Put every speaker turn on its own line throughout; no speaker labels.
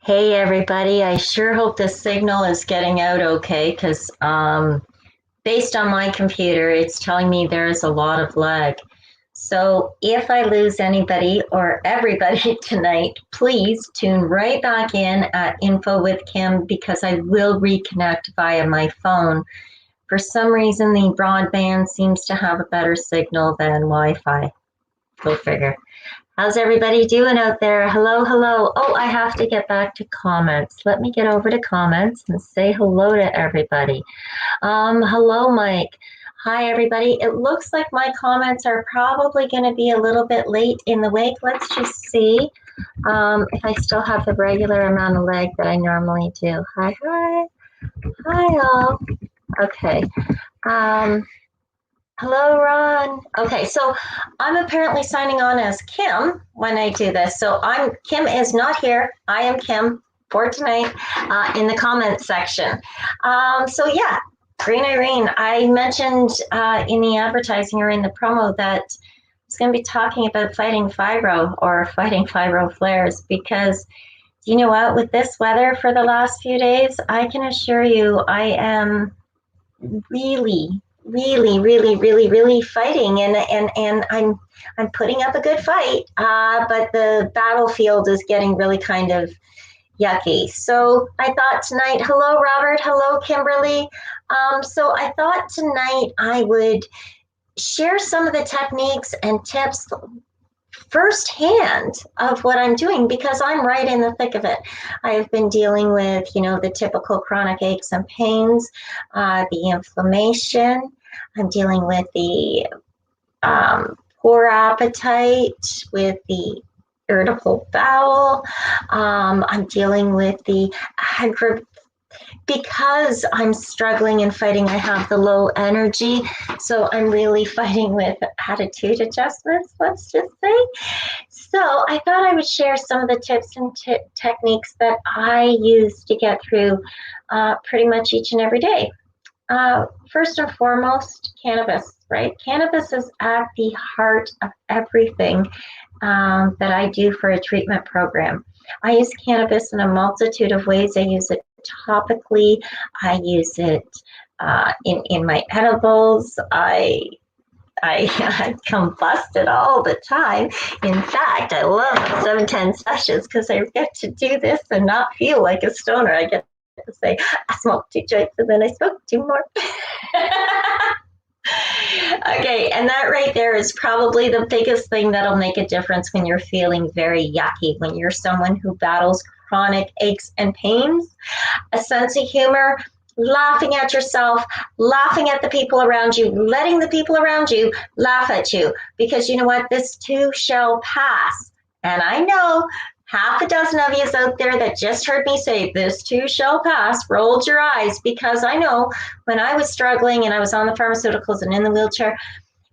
Hey everybody, I sure hope the signal is getting out okay because based on my computer, it's telling me there's a lot of lag. So if I lose anybody or everybody tonight, please tune right back in at Info with Kim because I will reconnect via my phone. For some reason, the broadband seems to have a better signal than Wi-Fi. Go figure. How's everybody doing out there? Hello, hello. Oh, I have to get back to comments. Let me get over to comments and say hello to everybody. Hello, Mike. Hi, everybody. It looks like my comments are probably going to be a little bit late in the wake. Let's just see if I still have the regular amount of lag that I normally do. Hi, hi. Hi, all. Okay. Um, Hello, Ron. Okay, so I'm apparently signing on as Kim when I do this. So Kim is not here. I am Kim for tonight in the comments section. So yeah, Green Irene, I mentioned in the advertising or in the promo that I was going to be talking about fighting fibro or fighting fibro flares because you know what, with this weather for the last few days, I can assure you I am really fighting and I'm putting up a good fight, but the battlefield is getting really kind of yucky. So I thought tonight, hello Robert, hello Kimberly. So I thought tonight I would share some of the techniques and tips firsthand of what I'm doing because I'm right in the thick of it. I've been dealing with, the typical chronic aches and pains, the inflammation. I'm dealing with the poor appetite, with the irritable bowel. I'm dealing with the because I'm struggling and fighting, I have the low energy. So I'm really fighting with attitude adjustments, let's just say. So I thought I would share some of the tips and techniques that I use to get through pretty much each and every day. First and foremost, cannabis, right? Cannabis is at the heart of everything that I do for a treatment program. I use cannabis in a multitude of ways. I use it topically. I use it in my edibles. I combust it all the time. In fact, I love 710 sessions because I get to do this and not feel like a stoner. I get to say, I smoked 2 joints and then I smoked 2 more. Okay, and that right there is probably the biggest thing that'll make a difference when you're feeling very yucky, when you're someone who battles chronic aches and pains. A sense of humor, laughing at yourself, laughing at the people around you, letting the people around you laugh at you. Because you know what? This too shall pass. And I know half a dozen of you out there that just heard me say, this too shall pass, rolled your eyes, because I know when I was struggling and I was on the pharmaceuticals and in the wheelchair,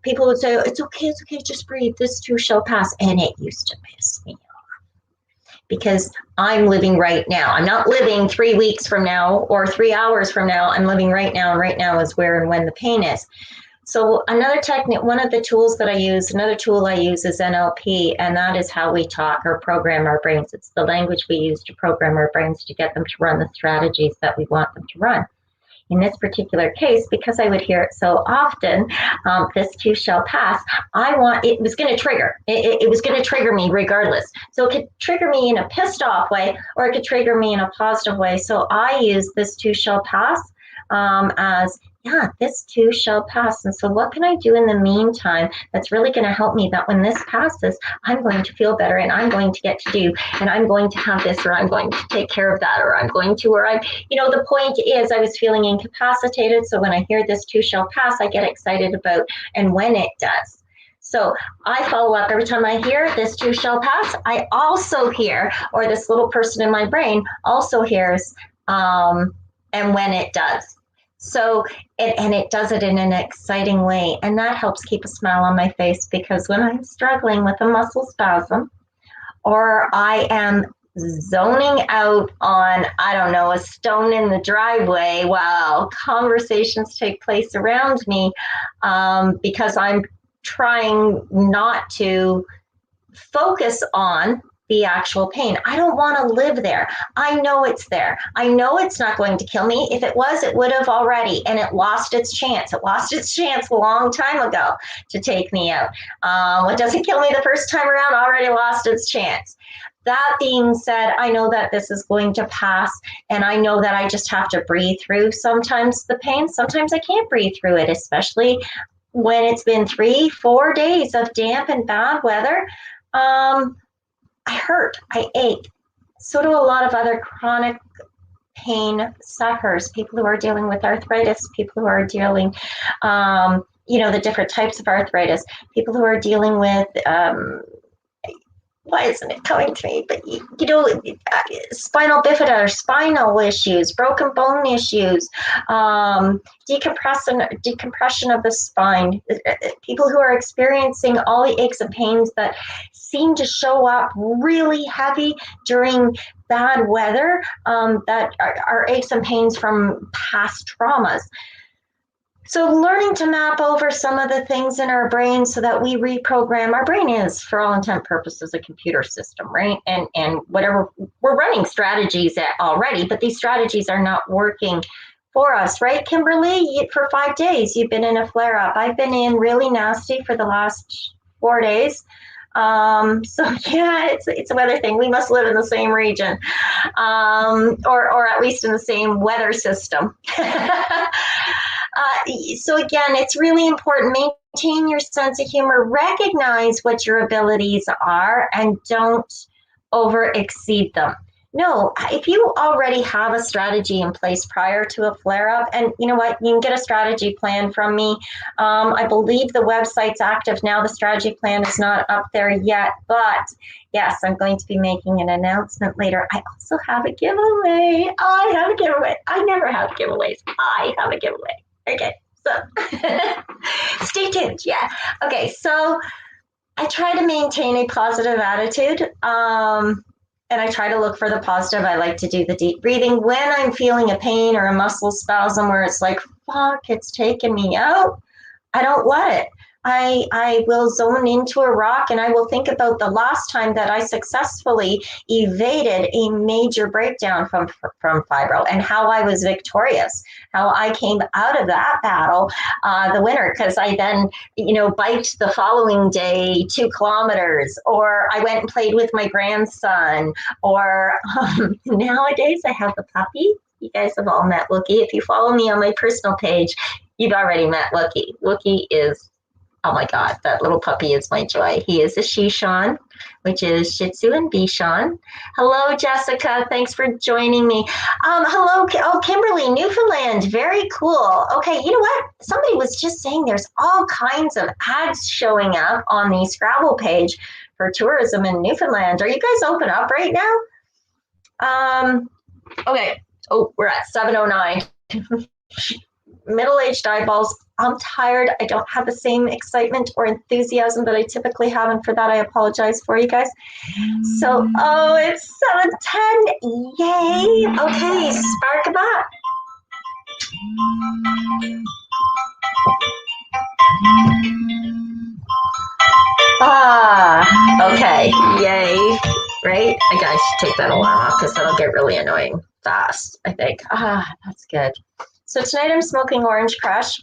people would say, it's okay, just breathe, this too shall pass. And it used to piss me off because I'm living right now. I'm not living 3 weeks from now or 3 hours from now. I'm living right now, and right now is where and when the pain is. So another technique, one of the tools that I use, another tool I use is NLP, and that is how we talk or program our brains. It's the language we use to program our brains to get them to run the strategies that we want them to run. In this particular case, because I would hear it so often, this too shall pass, it was going to trigger. It was going to trigger me regardless. So it could trigger me in a pissed off way, or it could trigger me in a positive way. So I use this too shall pass as, yeah, this too shall pass. And so what can I do in the meantime that's really going to help me that when this passes, I'm going to feel better and I'm going to get to do, and I'm going to have this, or I'm going to take care of that, or I'm going to, or the point is I was feeling incapacitated. So when I hear this too shall pass, I get excited about, and when it does. So I follow up every time I hear this too shall pass. I also hear, or this little person in my brain also hears, and when it does. So it does it in an exciting way, and that helps keep a smile on my face, because when I'm struggling with a muscle spasm, or I am zoning out on, I don't know, a stone in the driveway while conversations take place around me, because I'm trying not to focus on the actual pain. I don't want to live there. I know it's there. I know it's not going to kill me. If it was, it would have already, and it lost its chance. It lost its chance a long time ago to take me out. What doesn't kill me the first time around already lost its chance. That being said, I know that this is going to pass, and I know that I just have to breathe through sometimes the pain. Sometimes I can't breathe through it, especially when it's been 3-4 days of damp and bad weather. I hurt, I ache. So do a lot of other chronic pain sufferers, people who are dealing with arthritis, people who are dealing, the different types of arthritis, people who are dealing with, why isn't it coming to me? But, spinal bifida or spinal issues, broken bone issues, decompression of the spine, people who are experiencing all the aches and pains that seem to show up really heavy during bad weather, that are aches and pains from past traumas. So learning to map over some of the things in our brain so that we reprogram. Our brain is, for all intent purposes, a computer system, right? And whatever, we're running strategies already, but these strategies are not working for us, right? Kimberly, for 5 days, you've been in a flare-up. I've been in really nasty for the last 4 days. So yeah, it's a weather thing. We must live in the same region, or at least in the same weather system. So again, it's really important. Maintain your sense of humor. Recognize what your abilities are and don't over exceed them. No, if you already have a strategy in place prior to a flare-up, and you know what, you can get a strategy plan from me. I believe the website's active now. The strategy plan is not up there yet, but yes, I'm going to be making an announcement later. I also have a giveaway. I never have giveaways. I have a giveaway. Okay, so stay tuned. Yeah. Okay, so I try to maintain a positive attitude. And I try to look for the positive. I like to do the deep breathing. When I'm feeling a pain or a muscle spasm where it's like, fuck, it's taking me out, I don't let it. I will zone into a rock and I will think about the last time that I successfully evaded a major breakdown from fibro and how I was victorious, how I came out of that battle the winner, because I then, biked the following day 2 kilometers, or I went and played with my grandson, or nowadays I have the puppy. You guys have all met Wookie. If you follow me on my personal page, you've already met Wookie. Wookie is, oh my God, that little puppy is my joy. He is a Shishan, which is Shih Tzu and Bichon. Hello, Jessica. Thanks for joining me. Hello, Kimberly, Newfoundland. Very cool. Okay, you know what? Somebody was just saying there's all kinds of ads showing up on the Scrabble page for tourism in Newfoundland. Are you guys open up right now? Okay. Oh, we're at 7:09. Middle-aged eyeballs. I'm tired. I don't have the same excitement or enthusiasm that I typically have, and for that I apologize for you guys. So, it's 7:10. Yay! Okay, spark a bot. Okay, yay. Right? I guess I should take that alarm off because that'll get really annoying fast, I think. That's good. So tonight I'm smoking Orange Crush.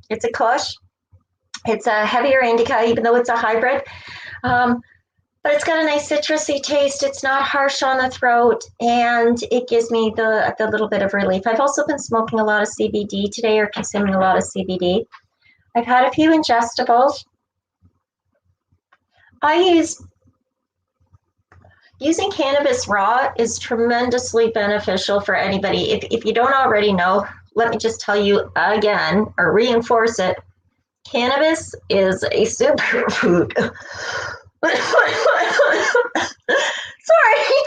It's a Kush. It's a heavier indica, even though it's a hybrid. But it's got a nice citrusy taste. It's not harsh on the throat, and it gives me the little bit of relief. I've also been smoking a lot of CBD today, or consuming a lot of CBD. I've had a few ingestibles. Using cannabis raw is tremendously beneficial for anybody. If you don't already know, let me just tell you again, or reinforce it. Cannabis is a superfood. Sorry.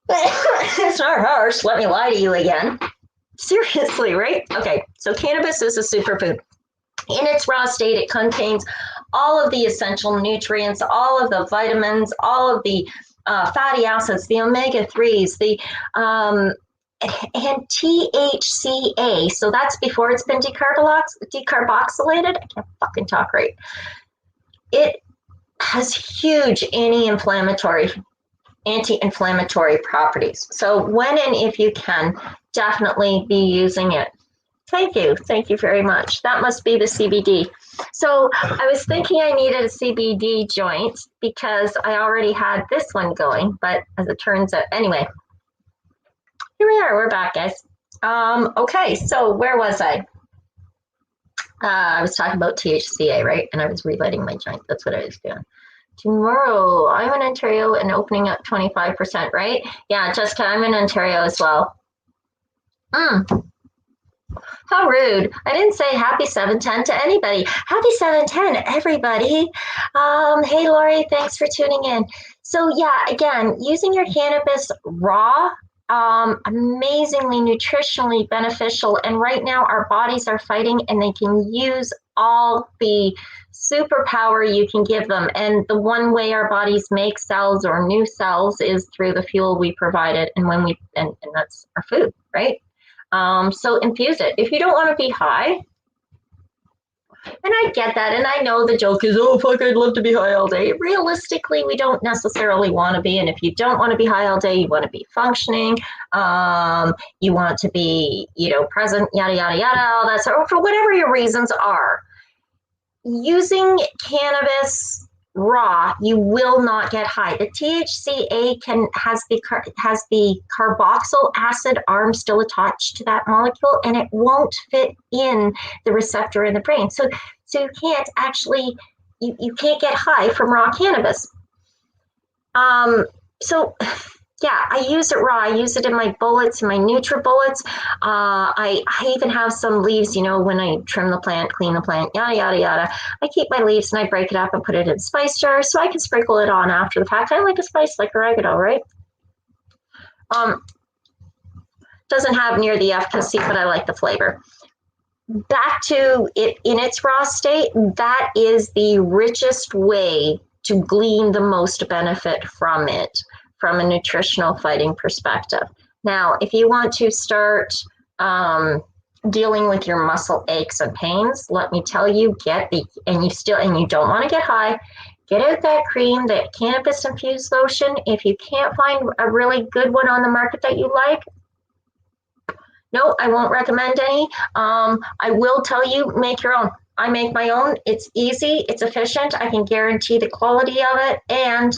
It's not harsh. Let me lie to you again. Seriously, right? Okay, so cannabis is a superfood. In its raw state, it contains all of the essential nutrients, all of the vitamins, all of the fatty acids, the omega-3s, and THCA. So that's before it's been decarboxylated. I can't fucking talk right. It has huge anti-inflammatory properties. So when and if you can, definitely be using it. Thank you. Thank you very much. That must be the CBD. So I was thinking I needed a CBD joint because I already had this one going, but as it turns out, anyway, here we are. We're back, guys. Okay, so where was I? I was talking about THCA, right? And I was relighting my joint. That's what I was doing. Tomorrow, I'm in Ontario and opening up 25%, right? Yeah, Jessica, I'm in Ontario as well. How rude. I didn't say happy 710 to anybody. Happy 710, everybody. Hey, Lori, thanks for tuning in. So yeah, again, using your cannabis raw, amazingly nutritionally beneficial. And right now our bodies are fighting and they can use all the superpower you can give them. And the one way our bodies make cells or new cells is through the fuel we provided. And and that's our food, right? So infuse it. If you don't want to be high, and I get that, and I know the joke is, oh, fuck, I'd love to be high all day. Realistically, we don't necessarily want to be, and if you don't want to be high all day, you want to be functioning, you want to be, present, yada, yada, yada, all that sort of, for whatever your reasons are. Using cannabis raw, you will not get high. The THCA has the carboxyl acid arm still attached to that molecule, and it won't fit in the receptor in the brain. So you can't actually you can't get high from raw cannabis. So yeah, I use it raw. I use it in my bullets, my NutriBullets. I even have some leaves, when I trim the plant, clean the plant, yada, yada, yada. I keep my leaves and I break it up and put it in spice jars so I can sprinkle it on after the fact. I like a spice like oregano, right? Doesn't have near the efficacy, but I like the flavor. Back to it in its raw state, that is the richest way to glean the most benefit from it, from a nutritional fighting perspective. Now, if you want to start dealing with your muscle aches and pains, let me tell you, and you don't want to get high, get out that cream, that cannabis infused lotion. If you can't find a really good one on the market that you like, no, I won't recommend any. I will tell you, make your own. I make my own. It's easy, it's efficient. I can guarantee the quality of it, and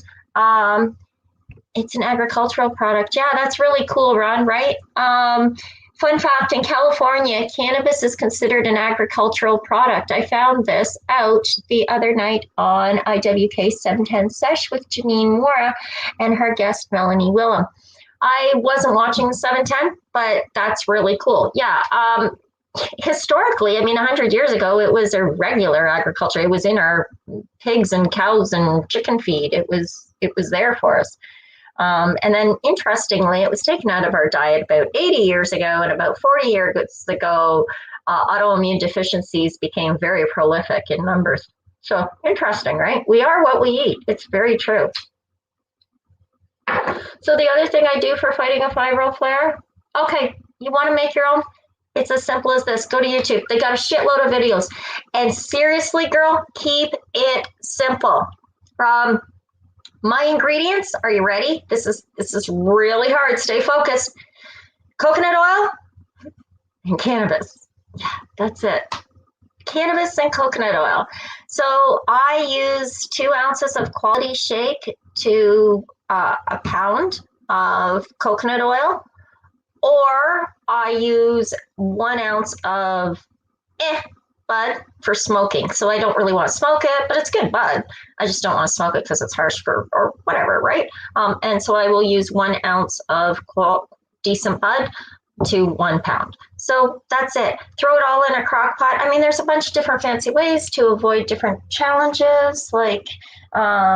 it's an agricultural product. Yeah, that's really cool, Ron, right? Fun fact, in California, cannabis is considered an agricultural product. I found this out the other night on IWK 710 Sesh with Janine Mora and her guest, Melanie Willem. I wasn't watching the 710, but that's really cool. Yeah, historically, 100 years ago, it was a regular agriculture. It was in our pigs and cows and chicken feed. It was there for us. And then, interestingly, it was taken out of our diet about 80 years ago, and about 40 years ago, autoimmune deficiencies became very prolific in numbers. So interesting, right? We are what we eat. It's very true. So the other thing I do for fighting a fibro flare, okay, you want to make your own? It's as simple as this. Go to YouTube. They got a shitload of videos. And seriously, girl, keep it simple. My ingredients, are you ready? This is really hard. Stay focused. Coconut oil and cannabis. Yeah, that's it. Cannabis and coconut oil. So I use 2 ounces of quality shake to a pound of coconut oil, or I use 1 ounce of bud for smoking. So I don't really want to smoke it, but it's good bud. I just don't want to smoke it because it's harsh or whatever, right? And so I will use 1 ounce of decent bud to 1 pound. So that's it. Throw it all in a crock pot. There's a bunch of different fancy ways to avoid different challenges, like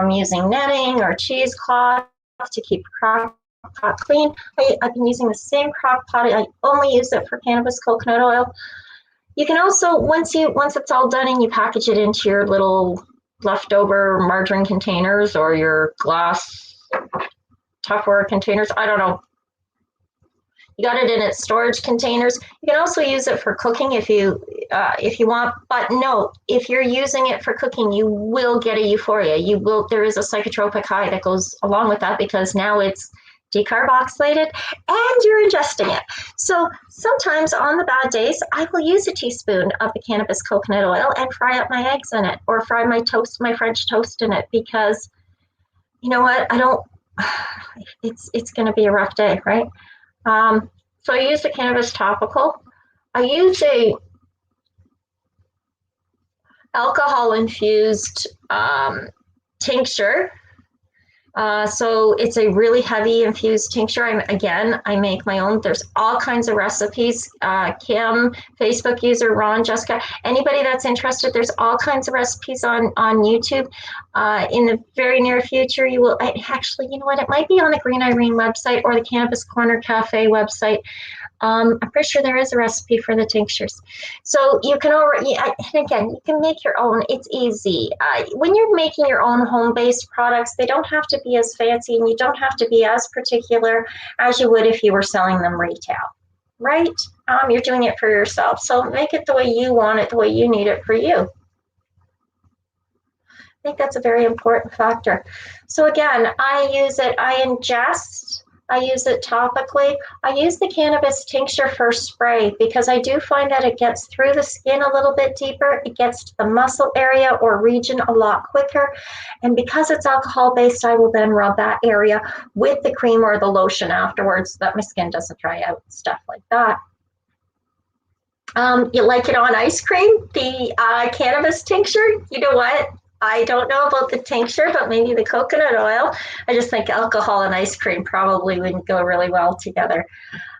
using netting or cheesecloth to keep the crock pot clean. I've been using the same crock pot. I only use it for cannabis coconut oil. You can also, once it's all done and you package it into your little leftover margarine containers or your glass Tupperware containers, I don't know. You got it in its storage containers. You can also use it for cooking if you want. But no, if you're using it for cooking, you will get a euphoria. You will. There is a psychotropic high that goes along with that because now it's decarboxylated and you're ingesting it. So sometimes on the bad days, I will use a teaspoon of the cannabis coconut oil and fry up my eggs in it, or fry my toast, my French toast in it, because you know what? I don't. It's going to be a rough day, right? So I use the cannabis topical. I use a alcohol infused tincture. So it's a really heavy infused tincture. I make my own. There's all kinds of recipes. Kim, Facebook user, Ron, Jessica, anybody that's interested, there's all kinds of recipes on YouTube. In the very near future, you will actually, you know what, it might be on the Green Irene website or the Cannabis Corner Cafe website. I'm pretty sure there is a recipe for the tinctures. So you can already, and again, you can make your own. It's easy. When you're making your own home-based products, they don't have to be as fancy and you don't have to be as particular as you would if you were selling them retail, right? You're doing it for yourself. So make it the way you want it, the way you need it for you. I think that's a very important factor. So again, I use it, I ingest, I use it topically. I use the cannabis tincture first spray because I do find that it gets through the skin a little bit deeper. It gets to the muscle area or region a lot quicker. And because it's alcohol-based, I will then rub that area with the cream or the lotion afterwards so that my skin doesn't dry out, stuff like that. You like it on ice cream, the cannabis tincture? You know what? I don't know about the tincture, but maybe the coconut oil. I just think alcohol and ice cream probably wouldn't go really well together.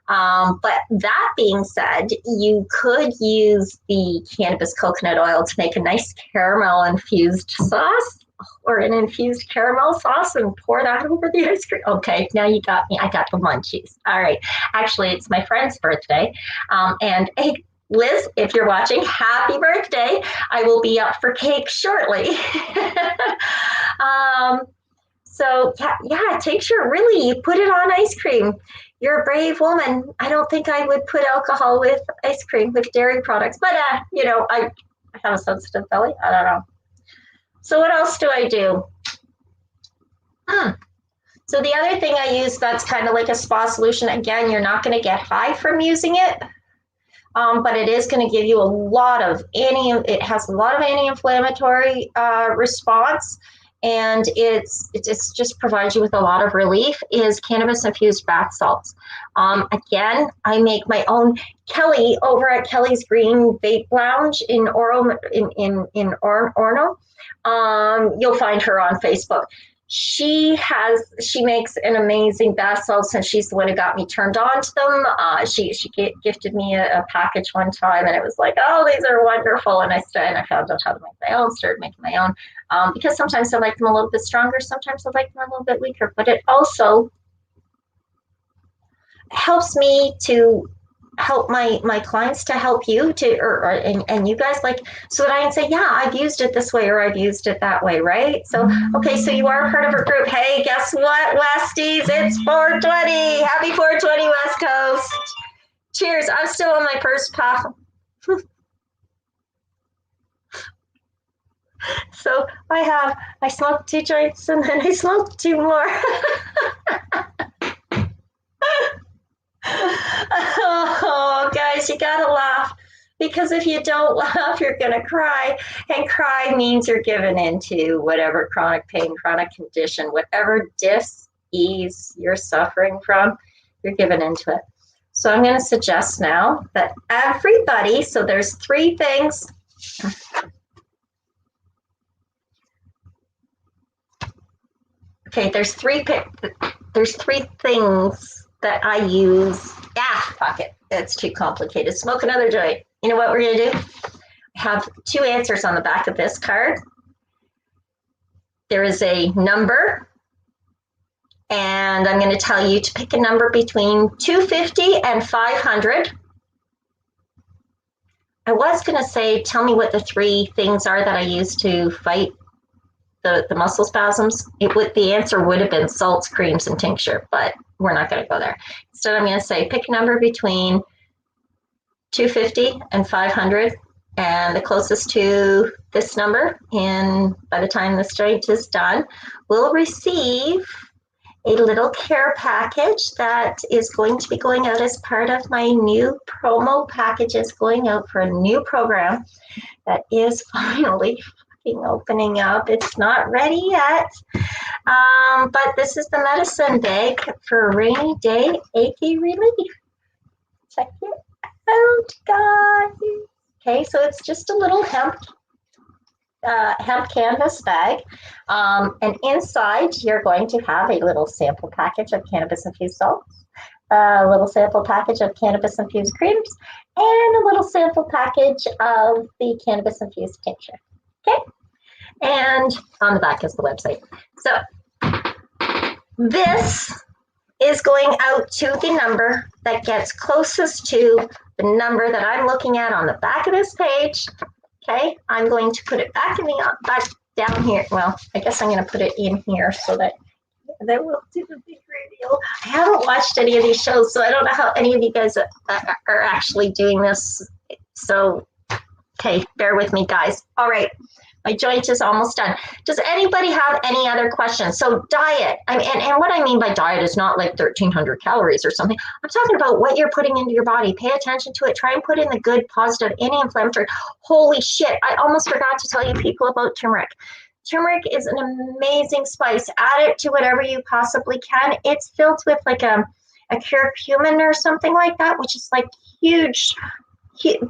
But that being said, you could use the cannabis coconut oil to make a nice caramel infused sauce or an infused caramel sauce and pour that over the ice cream. Okay, now you got me. I got the munchies. All right. Actually, it's my friend's birthday. And Liz, if you're watching, happy birthday. I will be up for cake shortly. So yeah, tincture, really, you put it on ice cream. You're a brave woman. I don't think I would put alcohol with ice cream, with dairy products, but you know, I have a sensitive belly. I don't know. So what else do I do? So the other thing I use that's kind of like a spa solution, again, you're not going to get high from using it. But it is going to give you a lot of it has a lot of anti-inflammatory response, and it just provides you with a lot of relief, is cannabis infused bath salts. Again, I make my own. Kelly over at Kelly's Green Vape Lounge in Orno. You'll find her on Facebook. She makes an amazing bath salts, and she's the one who got me turned on to them. She gifted me a package one time, and it was like, oh, these are wonderful. And I found out how to make my own, started making my own, because sometimes I like them a little bit stronger, sometimes I like them a little bit weaker. But it also helps me to help my clients, to help you to and you guys, like, so that I can say, yeah, I've used it this way or I've used it that way, right? So okay, so you are part of our group. Hey, guess what, Westies? It's 420. Happy 420 West Coast. Cheers. I'm still on my first puff. So I smoked 2 joints and then I smoked 2 more. Oh, guys, you gotta laugh, because if you don't laugh, you're gonna cry, and cry means you're given into whatever chronic pain, chronic condition, whatever dis-ease you're suffering from, you're given into it. So I'm going to suggest now that everybody, so there's 3 things. Okay, there's 3 things that I use. Fuck it. It's too complicated. Smoke another joint. You know what we're going to do? I have 2 answers on the back of this card. There is a number, and I'm going to tell you to pick a number between 250 and 500. I was going to say, tell me what the 3 things are that I use to fight the muscle spasms, the answer would have been salts, creams, and tincture, but we're not going to go there. Instead, I'm going to say pick a number between 250 and 500, and the closest to this number, and by the time the strength is done, will receive a little care package that is going to be going out as part of my new promo packages, going out for a new program that is finally fucking opening up. It's not ready yet, but this is the medicine bag for a rainy day achy relief. Check it out, guys. Okay, so it's just a little hemp canvas bag, and inside you're going to have a little sample package of cannabis infused salts, a little sample package of cannabis infused creams, and a little sample package of the cannabis infused tincture. Okay, and on the back is the website. So this is going out to the number that gets closest to the number that I'm looking at on the back of this page. Okay, I'm going to put it back back down here. Well, I guess I'm going to put it in here so that we'll do the big reveal. I haven't watched any of these shows, so I don't know how any of you guys are actually doing this. So, okay, bear with me, guys. All right, my joint is almost done. Does anybody have any other questions? So diet, and what I mean by diet is not like 1,300 calories or something. I'm talking about what you're putting into your body. Pay attention to it. Try and put in the good, positive, anti-inflammatory. Holy shit, I almost forgot to tell you people about turmeric. Turmeric is an amazing spice. Add it to whatever you possibly can. It's filled with like a curcumin or something like that, which is like huge,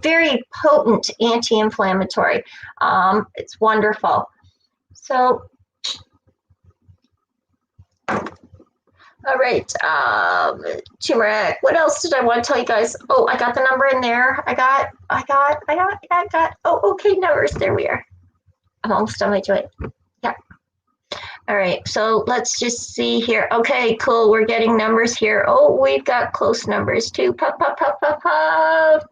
very potent anti-inflammatory. It's wonderful. So, all right, turmeric. What else did I want to tell you guys? Oh, I got the number in there. I got. Oh, okay, numbers. There we are. I'm almost done my joint. Yeah. All right, so let's just see here. Okay, cool. We're getting numbers here. Oh, we've got close numbers too. Puff, puff, puff, puff, puff.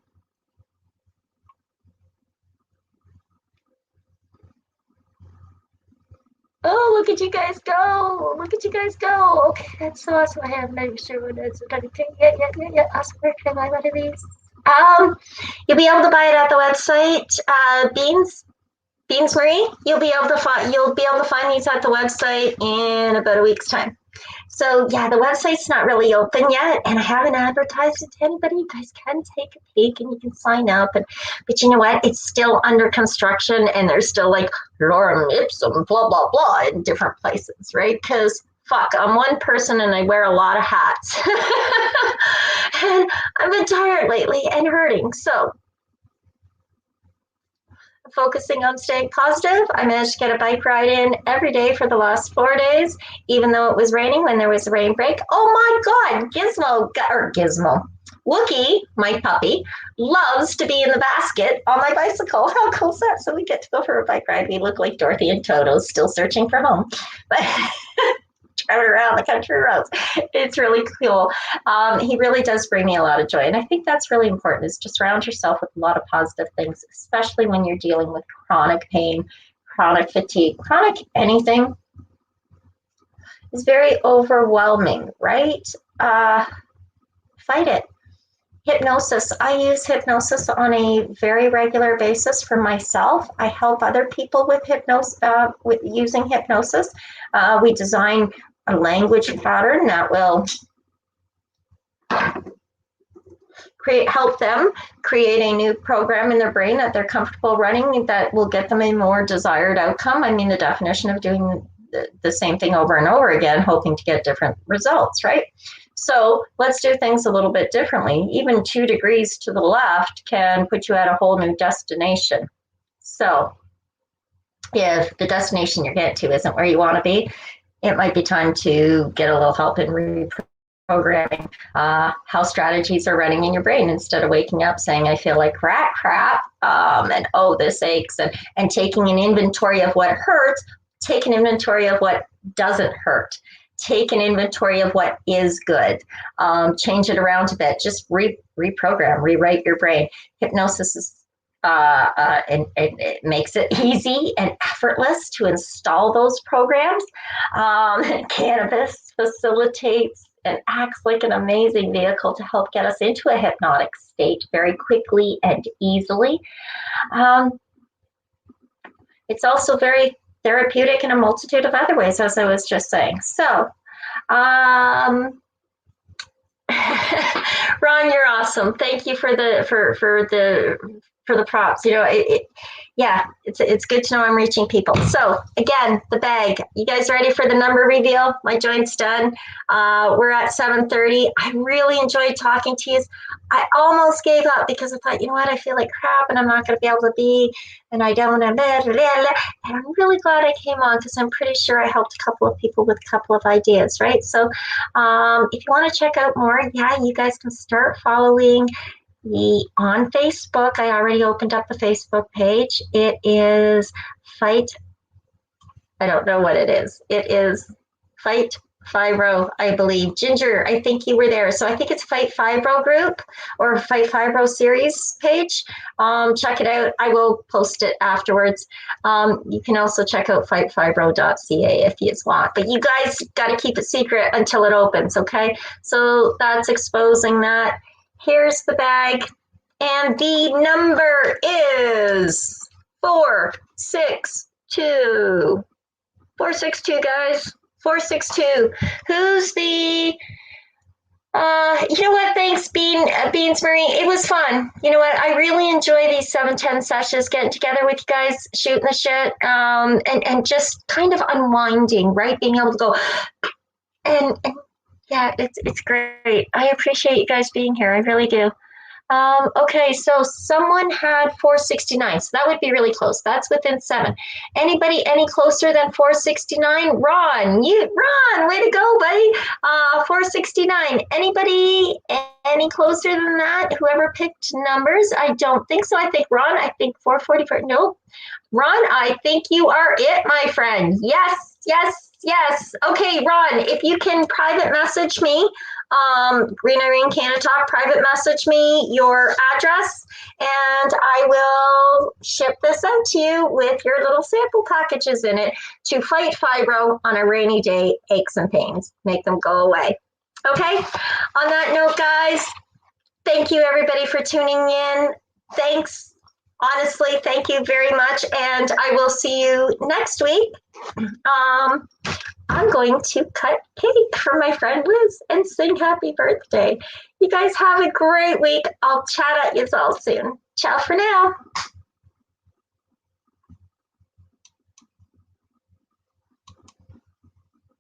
Oh, look at you guys go. Look at you guys go. Okay, that's so awesome. I have no sure what that's everything. Yeah. Awesome. Where can I buy one of these? You'll be able to buy it at the website. Beans Marie, you'll be able to find these at the website in about a week's time. So yeah, the website's not really open yet, and I haven't advertised it to anybody. You guys can take a peek and you can sign up, but you know what? It's still under construction, and there's still like lorem ipsum, blah blah blah, in different places, right? Because fuck, I'm one person and I wear a lot of hats, and I've been tired lately and hurting. So focusing on staying positive. I managed to get a bike ride in every day for the last 4 days, even though it was raining when there was a rain break. Oh my God, Gizmo. Wookie, my puppy, loves to be in the basket on my bicycle. How cool is that? So we get to go for a bike ride. We look like Dorothy and Toto, still searching for home. But driving around the country roads. It's really cool. He really does bring me a lot of joy. And I think that's really important, is to surround yourself with a lot of positive things, especially when you're dealing with chronic pain, chronic fatigue, chronic anything is very overwhelming, right? Fight it. Hypnosis. I use hypnosis on a very regular basis for myself. I help other people with hypnosis, with using hypnosis. We design a language pattern that will help them create a new program in their brain that they're comfortable running, that will get them a more desired outcome. I mean, the definition of doing the same thing over and over again, hoping to get different results, right? So let's do things a little bit differently. Even 2 degrees to the left can put you at a whole new destination. So if the destination you're getting to isn't where you want to be, it might be time to get a little help in reprogramming how strategies are running in your brain, instead of waking up saying, I feel like crap, and oh, this aches, and taking an inventory of what hurts. Take an inventory of what doesn't hurt. Take an inventory of what is good. Change it around a bit. Just reprogram, rewrite your brain. Hypnosis is, and it makes it easy and effortless effortless to install those programs. Cannabis facilitates and acts like an amazing vehicle to help get us into a hypnotic state very quickly and easily. It's also very therapeutic in a multitude of other ways, as I was just saying. So, Ron, you're awesome. Thank you for the props. You know, it's good to know I'm reaching people. So again, the bag. You guys ready for the number reveal? My joint's done. We're at 7:30. I really enjoyed talking to you. I almost gave up because I thought, you know what, I feel like crap and I'm not going to be able to be, and I don't. And I'm really glad I came on because I'm pretty sure I helped a couple of people with a couple of ideas, right? So if you want to check out more, you guys can start following me on Facebook. I already opened up the Facebook page. It is I don't know what it is. It is Fight Fibro, I believe. Ginger, I think you were there. So I think it's Fight Fibro group or Fight Fibro series page. Check it out. I will post it afterwards. You can also check out fightfibro.ca if you want. But you guys got to keep it secret until it opens, okay? So that's exposing that. Here's the bag, and the number is 462. 462, guys. 462. Who's the? You know what? Thanks, Beans Marie. It was fun. You know what? I really enjoy these 710 sessions, getting together with you guys, shooting the shit, and just kind of unwinding, right? Being able to go and yeah, it's great. I appreciate you guys being here. I really do. Okay, so someone had 469, so that would be really close. That's within 7. Anybody any closer than 469? Ron, way to go, buddy. 469. Anybody any closer than that? Whoever picked numbers? I don't think so. I think Ron, 444. Nope. Ron, I think you are it, my friend. Yes. Okay, Ron, if you can private message me, Green Irene Canada Talk, private message me your address, and I will ship this out to you with your little sample packages in it to fight fibro on a rainy day, aches and pains. Make them go away. Okay, on that note, guys, thank you everybody for tuning in. Thanks. Honestly, thank you very much, and I will see you next week. I'm going to cut cake for my friend Liz and sing happy birthday. You guys have a great week. I'll chat at you all soon. Ciao for now.